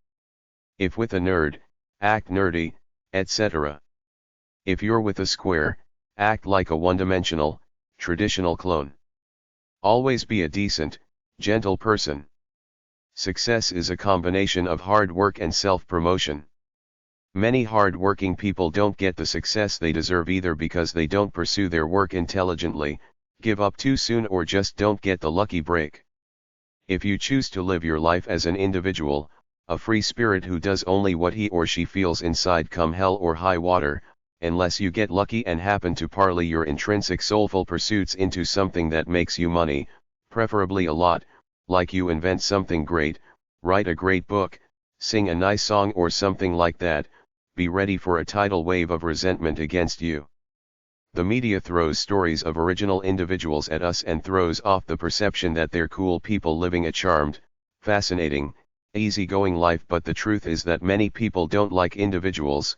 If with a nerd, act nerdy, etc. If you're with a square, act like a one-dimensional, traditional clone. Always be a decent, gentle person. Success is a combination of hard work and self-promotion. Many hard-working people don't get the success they deserve either because they don't pursue their work intelligently, give up too soon, or just don't get the lucky break. If you choose to live your life as an individual, a free spirit who does only what he or she feels inside, come hell or high water, unless you get lucky and happen to parlay your intrinsic soulful pursuits into something that makes you money, preferably a lot, like you invent something great, write a great book, sing a nice song or something like that, be ready for a tidal wave of resentment against you. The media throws stories of original individuals at us and throws off the perception that they're cool people living a charmed, fascinating, easygoing life, but the truth is that many people don't like individuals,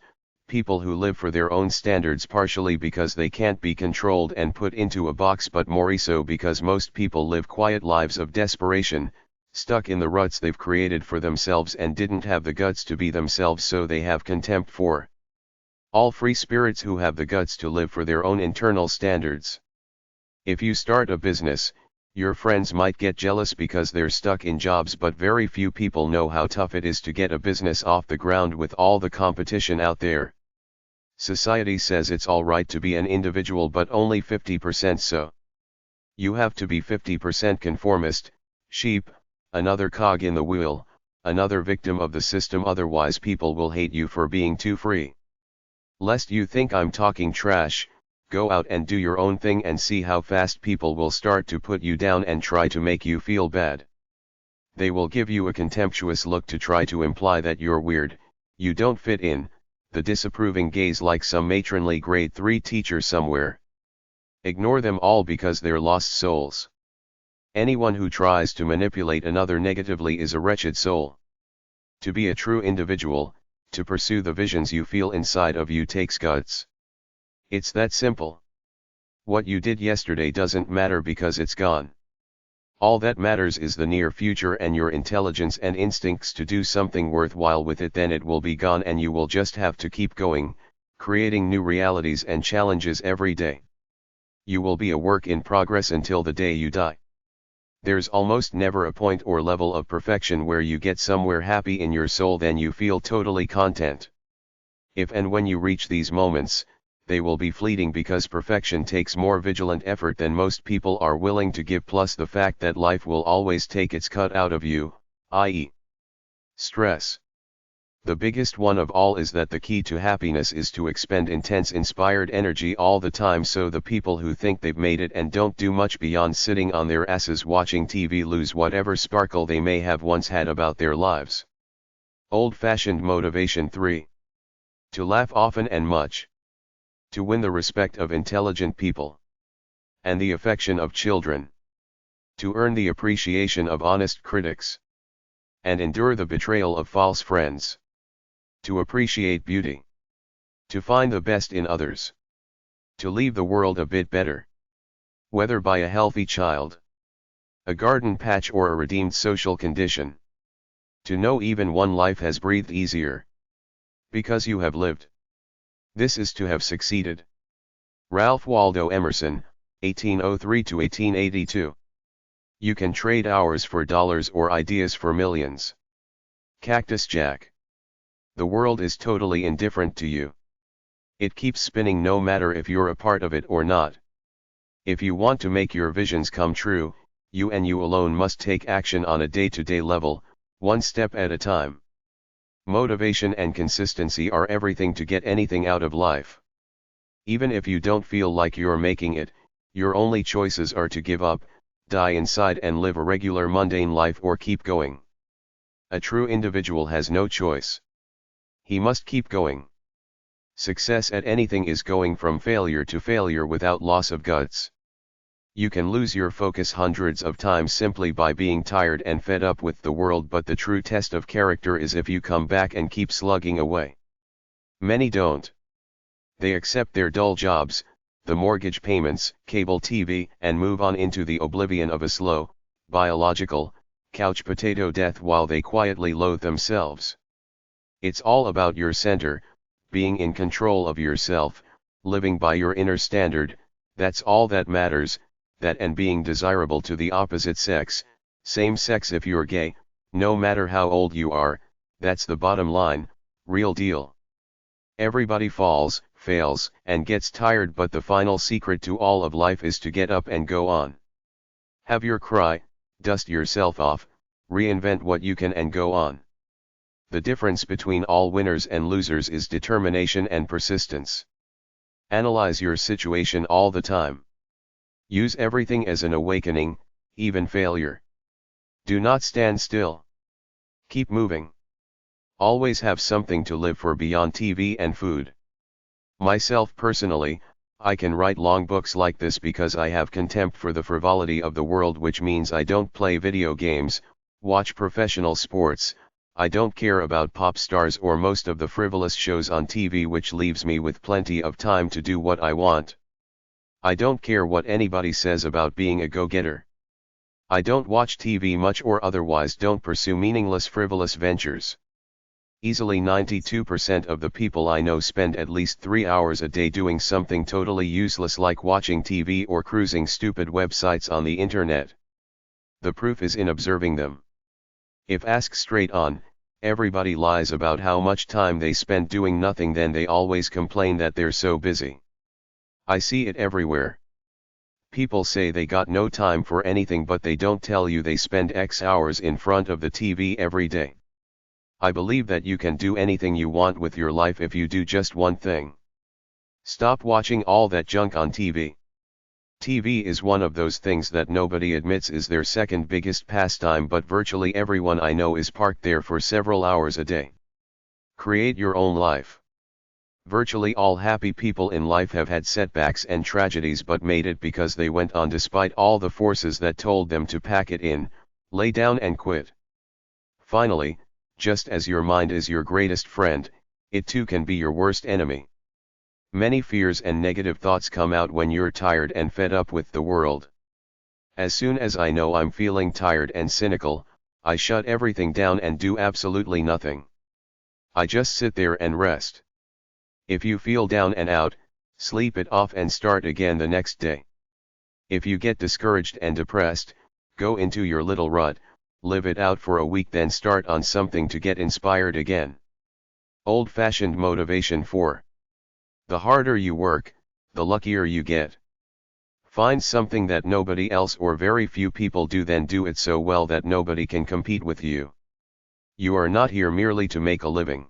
people who live for their own standards, partially because they can't be controlled and put into a box, but more so because most people live quiet lives of desperation, stuck in the ruts they've created for themselves and didn't have the guts to be themselves, so they have contempt for all free spirits who have the guts to live for their own internal standards. If you start a business, your friends might get jealous because they're stuck in jobs, but very few people know how tough it is to get a business off the ground with all the competition out there. Society says it's alright to be an individual, but only 50% so. You have to be 50% conformist, sheep, another cog in the wheel, another victim of the system, otherwise people will hate you for being too free. Lest you think I'm talking trash, go out and do your own thing and see how fast people will start to put you down and try to make you feel bad. They will give you a contemptuous look to try to imply that you're weird, you don't fit in, the disapproving gaze like some matronly grade 3 teacher somewhere. Ignore them all because they're lost souls. Anyone who tries to manipulate another negatively is a wretched soul. To be a true individual, to pursue the visions you feel inside of you, takes guts. It's that simple. What you did yesterday doesn't matter because it's gone. All that matters is the near future and your intelligence and instincts to do something worthwhile with it. Then it will be gone and you will just have to keep going, creating new realities and challenges every day. You will be a work in progress until the day you die. There's almost never a point or level of perfection where you get somewhere happy in your soul then you feel totally content. If and when you reach these moments, they will be fleeting because perfection takes more vigilant effort than most people are willing to give, plus the fact that life will always take its cut out of you, i.e., stress. The biggest one of all is that the key to happiness is to expend intense inspired energy all the time, so the people who think they've made it and don't do much beyond sitting on their asses watching TV lose whatever sparkle they may have once had about their lives. Old-fashioned motivation 3. To laugh often and much. To win the respect of intelligent people. And the affection of children. To earn the appreciation of honest critics. And endure the betrayal of false friends. To appreciate beauty. To find the best in others. To leave the world a bit better. Whether by a healthy child, a garden patch, or a redeemed social condition. To know even one life has breathed easier. Because you have lived. This is to have succeeded. Ralph Waldo Emerson, 1803–1882. You can trade hours for dollars or ideas for millions. Cactus Jack. The world is totally indifferent to you. It keeps spinning no matter if you're a part of it or not. If you want to make your visions come true, you and you alone must take action on a day-to-day level, one step at a time. Motivation and consistency are everything to get anything out of life. Even if you don't feel like you're making it, your only choices are to give up, die inside and live a regular mundane life, or keep going. A true individual has no choice. He must keep going. Success at anything is going from failure to failure without loss of guts. You can lose your focus hundreds of times simply by being tired and fed up with the world, but the true test of character is if you come back and keep slugging away. Many don't. They accept their dull jobs, the mortgage payments, cable TV, and move on into the oblivion of a slow, biological, couch potato death while they quietly loathe themselves. It's all about your center, being in control of yourself, living by your inner standard, that's all that matters. That and being desirable to the opposite sex, same sex if you're gay, no matter how old you are, that's the bottom line, real deal. Everybody falls, fails, and gets tired, but the final secret to all of life is to get up and go on. Have your cry, dust yourself off, reinvent what you can and go on. The difference between all winners and losers is determination and persistence. Analyze your situation all the time. Use everything as an awakening, even failure. Do not stand still. Keep moving. Always have something to live for beyond TV and food. Myself personally, I can write long books like this because I have contempt for the frivolity of the world, which means I don't play video games, watch professional sports, I don't care about pop stars or most of the frivolous shows on TV, which leaves me with plenty of time to do what I want. I don't care what anybody says about being a go-getter. I don't watch TV much or otherwise don't pursue meaningless frivolous ventures. Easily 92% of the people I know spend at least 3 hours a day doing something totally useless like watching TV or cruising stupid websites on the internet. The proof is in observing them. If asked straight on, everybody lies about how much time they spend doing nothing, then they always complain that they're so busy. I see it everywhere. People say they got no time for anything, but they don't tell you they spend X hours in front of the TV every day. I believe that you can do anything you want with your life if you do just one thing. Stop watching all that junk on TV. TV is one of those things that nobody admits is their second biggest pastime, but virtually everyone I know is parked there for several hours a day. Create your own life. Virtually all happy people in life have had setbacks and tragedies, but made it because they went on despite all the forces that told them to pack it in, lay down and quit. Finally, just as your mind is your greatest friend, it too can be your worst enemy. Many fears and negative thoughts come out when you're tired and fed up with the world. As soon as I know I'm feeling tired and cynical, I shut everything down and do absolutely nothing. I just sit there and rest. If you feel down and out, sleep it off and start again the next day. If you get discouraged and depressed, Go into your little rut, live it out for a week, then start on something to get inspired again. Old-fashioned motivation 4. The harder you work, the luckier you get. Find something that nobody else or very few people do, then do it so well that nobody can compete with you. You are not here merely to make a living.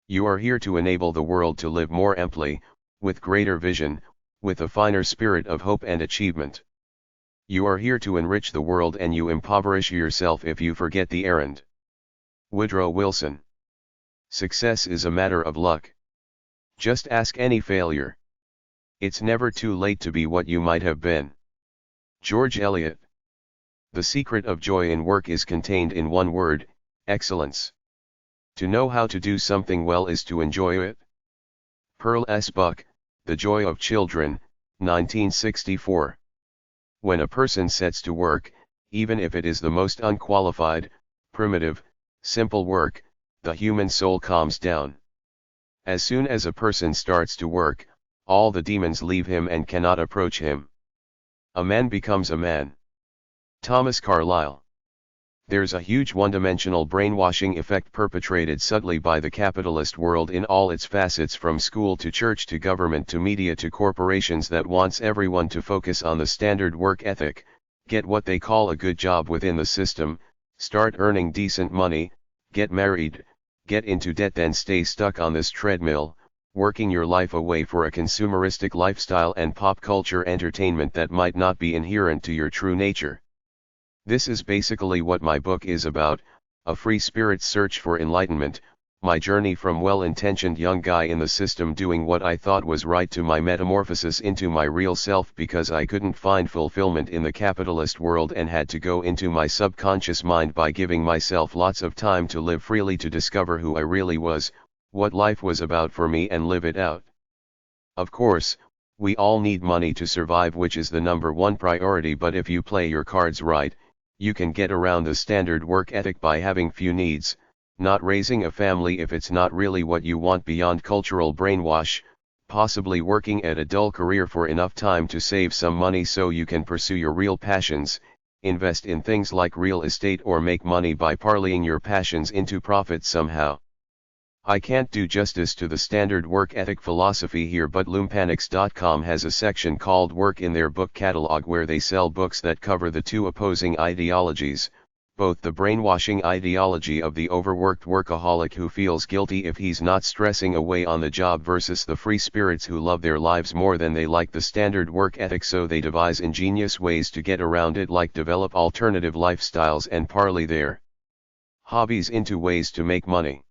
You are here to enable the world to live more amply, with greater vision, with a finer spirit of hope and achievement. You are here to enrich the world, and you impoverish yourself if you forget the errand. Woodrow Wilson. Success is a matter of luck. Just ask any failure. It's never too late to be what you might have been. George Eliot. The secret of joy in work is contained in one word: excellence. To know how to do something well is to enjoy it. Pearl S. Buck, The Joy of Children, 1964. When a person sets to work, even if it is the most unqualified, primitive, simple work, the human soul calms down. As soon as a person starts to work, all the demons leave him and cannot approach him. A man becomes a man. Thomas Carlyle. There's a huge one-dimensional brainwashing effect perpetrated subtly by the capitalist world in all its facets, from school to church to government to media to corporations, that wants everyone to focus on the standard work ethic, get what they call a good job within the system, start earning decent money, get married, get into debt, then stay stuck on this treadmill, working your life away for a consumeristic lifestyle and pop culture entertainment that might not be inherent to your true nature. This is basically what my book is about, a free spirit's search for enlightenment, my journey from well-intentioned young guy in the system doing what I thought was right to my metamorphosis into my real self because I couldn't find fulfillment in the capitalist world and had to go into my subconscious mind by giving myself lots of time to live freely, to discover who I really was, what life was about for me, and live it out. Of course, we all need money to survive, which is the number one priority, but if you play your cards right, you can get around the standard work ethic by having few needs, not raising a family if it's not really what you want beyond cultural brainwash, possibly working at a dull career for enough time to save some money so you can pursue your real passions, invest in things like real estate, or make money by parlaying your passions into profit somehow. I can't do justice to the standard work ethic philosophy here, but Loompanics.com has a section called Work in their book catalog where they sell books that cover the two opposing ideologies, both the brainwashing ideology of the overworked workaholic who feels guilty if he's not stressing away on the job, versus the free spirits who love their lives more than they like the standard work ethic, so they devise ingenious ways to get around it, like develop alternative lifestyles and parlay their hobbies into ways to make money.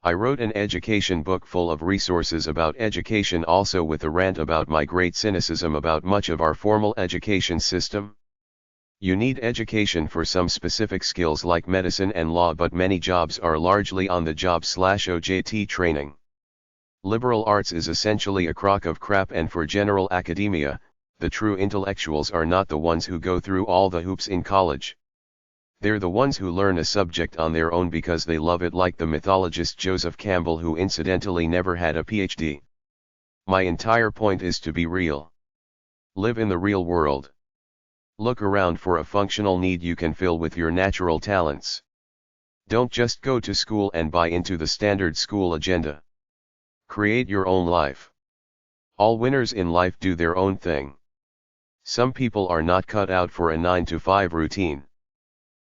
I wrote an education book full of resources about education, also with a rant about my great cynicism about much of our formal education system. You need education for some specific skills like medicine and law, but many jobs are largely on the job/OJT training. Liberal arts is essentially a crock of crap, and for general academia, the true intellectuals are not the ones who go through all the hoops in college. They're the ones who learn a subject on their own because they love it, like the mythologist Joseph Campbell, who incidentally never had a PhD. My entire point is to be real. Live in the real world. Look around for a functional need you can fill with your natural talents. Don't just go to school and buy into the standard school agenda. Create your own life. All winners in life do their own thing. Some people are not cut out for a 9-to-5 routine.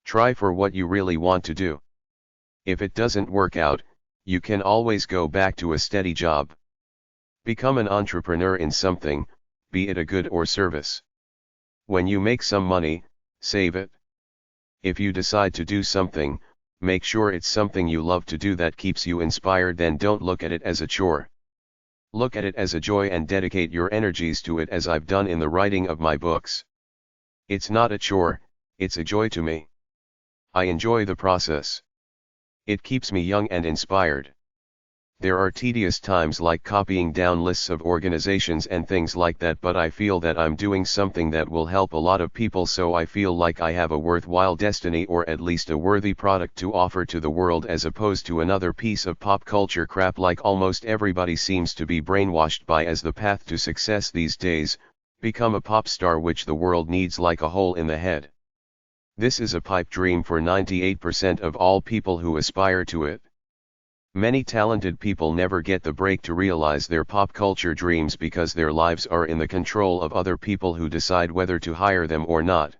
Try for what you really want to do. If it doesn't work out, you can always go back to a steady job. Become an entrepreneur in something, be it a good or service. When you make some money, save it. If you decide to do something, make sure it's something you love to do that keeps you inspired. Then don't look at it as a chore. Look at it as a joy and dedicate your energies to it, as I've done in the writing of my books. It's not a chore, it's a joy to me. I enjoy the process. It keeps me young and inspired. There are tedious times like copying down lists of organizations and things like that, but I feel that I'm doing something that will help a lot of people, so I feel like I have a worthwhile destiny, or at least a worthy product to offer to the world, as opposed to another piece of pop culture crap like almost everybody seems to be brainwashed by as the path to success these days. Become a pop star, which the world needs like a hole in the head. This is a pipe dream for 98% of all people who aspire to it. Many talented people never get the break to realize their pop culture dreams because their lives are in the control of other people who decide whether to hire them or not.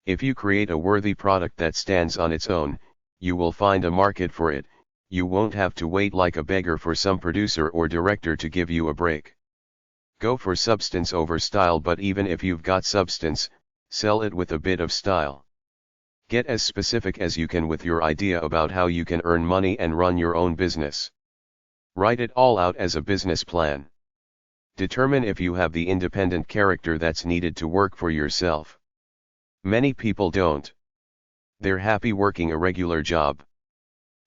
If you create a worthy product that stands on its own, you will find a market for it. You won't have to wait like a beggar for some producer or director to give you a break. Go for substance over style, but even if you've got substance, sell it with a bit of style. Get as specific as you can with your idea about how you can earn money and run your own business. Write it all out as a business plan. Determine if you have the independent character that's needed to work for yourself. Many people don't. They're happy working a regular job.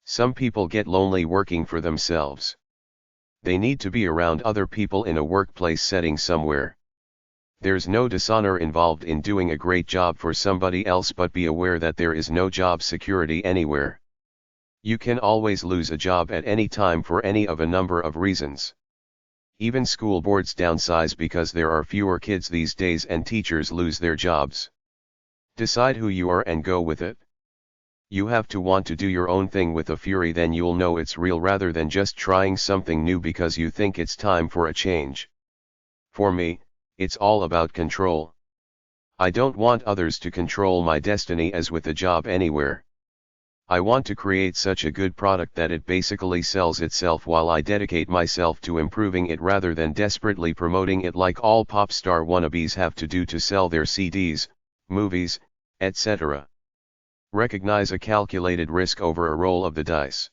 Some people get lonely working for themselves. They need to be around other people in a workplace setting somewhere. There's no dishonor involved in doing a great job for somebody else, but be aware that there is no job security anywhere. You can always lose a job at any time for any of a number of reasons. Even school boards downsize because there are fewer kids these days and teachers lose their jobs. Decide who you are and go with it. You have to want to do your own thing with a fury, then you'll know it's real rather than just trying something new because you think it's time for a change. For me, it's all about control. I don't want others to control my destiny as with a job anywhere. I want to create such a good product that it basically sells itself while I dedicate myself to improving it rather than desperately promoting it like all pop star wannabes have to do to sell their CDs, movies, etc. Recognize a calculated risk over a roll of the dice.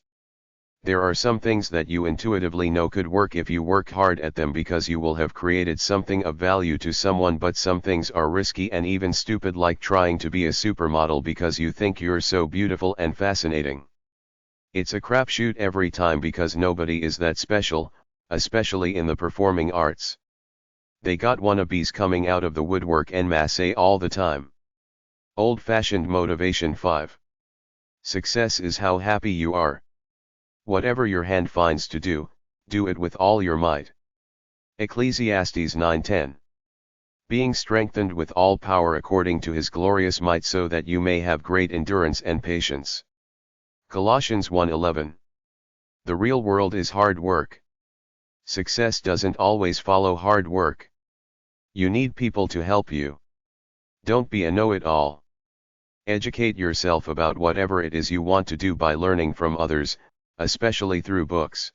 There are some things that you intuitively know could work if you work hard at them because you will have created something of value to someone, but some things are risky and even stupid, like trying to be a supermodel because you think you're so beautiful and fascinating. It's a crapshoot every time because nobody is that special, especially in the performing arts. They got wannabes coming out of the woodwork en masse all the time. Old-fashioned motivation 5. Success is how happy you are. Whatever your hand finds to do, do it with all your might. Ecclesiastes 9:10. Being strengthened with all power according to his glorious might, so that you may have great endurance and patience. Colossians 1:11. The real world is hard work. Success doesn't always follow hard work. You need people to help you. Don't be a know-it-all. Educate yourself about whatever it is you want to do by learning from others, especially through books.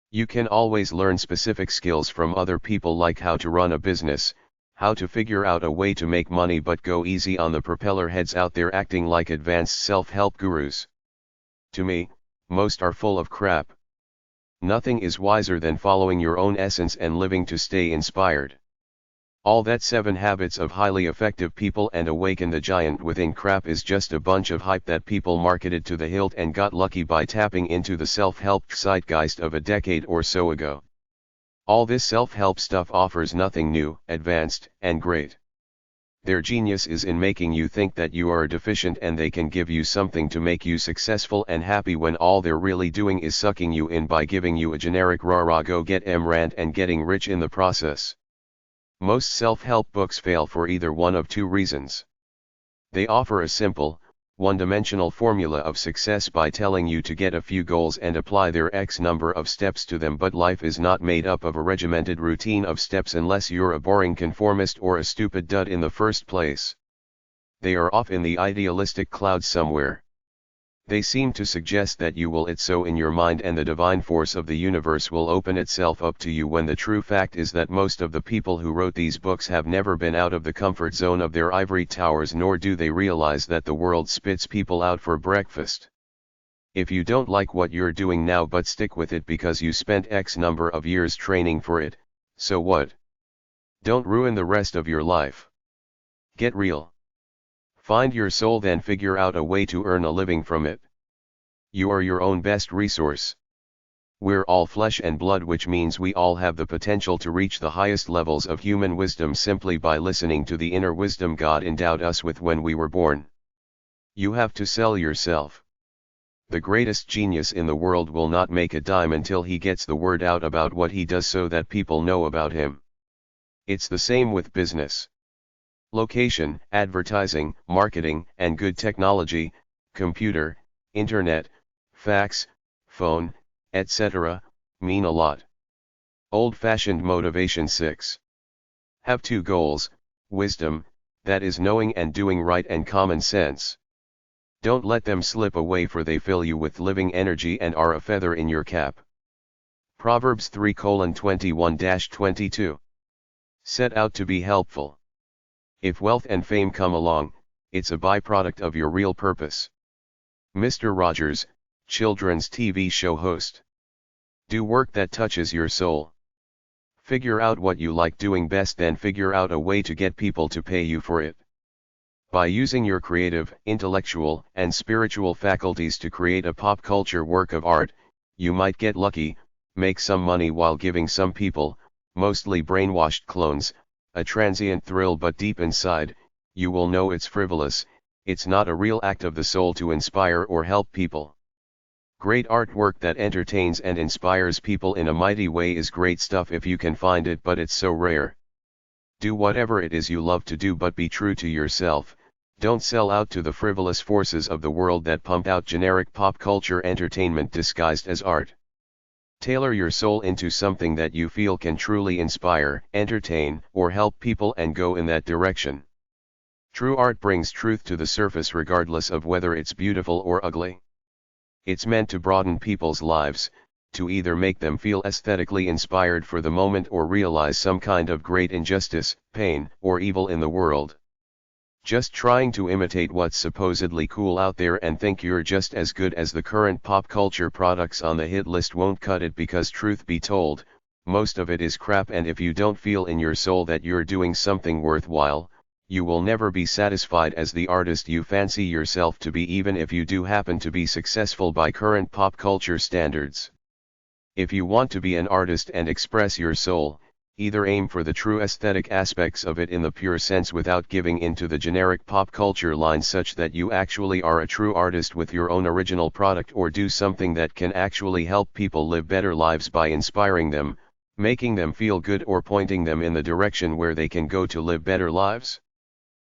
You can always learn specific skills from other people, like how to run a business, how to figure out a way to make money, but go easy on the propeller heads out there acting like advanced self-help gurus. To me, most are full of crap. Nothing is wiser than following your own essence and living to stay inspired. All that 7 Habits of Highly Effective People and Awaken the Giant Within crap is just a bunch of hype that people marketed to the hilt and got lucky by tapping into the self-help zeitgeist of a decade or so ago. All this self-help stuff offers nothing new, advanced, and great. Their genius is in making you think that you are deficient and they can give you something to make you successful and happy, when all they're really doing is sucking you in by giving you a generic rah-rah go get rant and getting rich in the process. Most self-help books fail for either one of 2 reasons. They offer a simple, one-dimensional formula of success by telling you to get a few goals and apply their X number of steps to them, but life is not made up of a regimented routine of steps unless you're a boring conformist or a stupid dud in the first place. They are off in the idealistic clouds somewhere. They seem to suggest that you will it so in your mind and the divine force of the universe will open itself up to you, when the true fact is that most of the people who wrote these books have never been out of the comfort zone of their ivory towers, nor do they realize that the world spits people out for breakfast. If you don't like what you're doing now but stick with it because you spent X number of years training for it, so what? Don't ruin the rest of your life. Get real. Find your soul, then figure out a way to earn a living from it. You are your own best resource. We're all flesh and blood, which means we all have the potential to reach the highest levels of human wisdom simply by listening to the inner wisdom God endowed us with when we were born. You have to sell yourself. The greatest genius in the world will not make a dime until he gets the word out about what he does so that people know about him. It's the same with business. Location, advertising, marketing, and good technology, computer, internet, fax, phone, etc., mean a lot. Old-fashioned motivation 6. Have two goals: wisdom, that is knowing and doing right, and common sense. Don't let them slip away, for they fill you with living energy and are a feather in your cap. Proverbs 3:21-22. Set out to be helpful. If wealth and fame come along, it's a byproduct of your real purpose. Mr. Rogers, children's TV show host. Do work that touches your soul. Figure out what you like doing best, then figure out a way to get people to pay you for it. By using your creative, intellectual, and spiritual faculties to create a pop culture work of art, you might get lucky, make some money while giving some people, mostly brainwashed clones, a transient thrill, but deep inside, you will know it's frivolous. It's not a real act of the soul to inspire or help people. Great artwork that entertains and inspires people in a mighty way is great stuff if you can find it, but it's so rare. Do whatever it is you love to do, but be true to yourself. Don't sell out to the frivolous forces of the world that pump out generic pop culture entertainment disguised as art. Tailor your soul into something that you feel can truly inspire, entertain, or help people, and go in that direction. True art brings truth to the surface regardless of whether it's beautiful or ugly. It's meant to broaden people's lives, to either make them feel aesthetically inspired for the moment or realize some kind of great injustice, pain, or evil in the world. Just trying to imitate what's supposedly cool out there and think you're just as good as the current pop culture products on the hit list won't cut it, because truth be told, most of it is crap, and if you don't feel in your soul that you're doing something worthwhile, you will never be satisfied as the artist you fancy yourself to be, even if you do happen to be successful by current pop culture standards. If you want to be an artist and express your soul, either aim for the true aesthetic aspects of it in the pure sense without giving into the generic pop culture line, such that you actually are a true artist with your own original product, or do something that can actually help people live better lives by inspiring them, making them feel good, or pointing them in the direction where they can go to live better lives.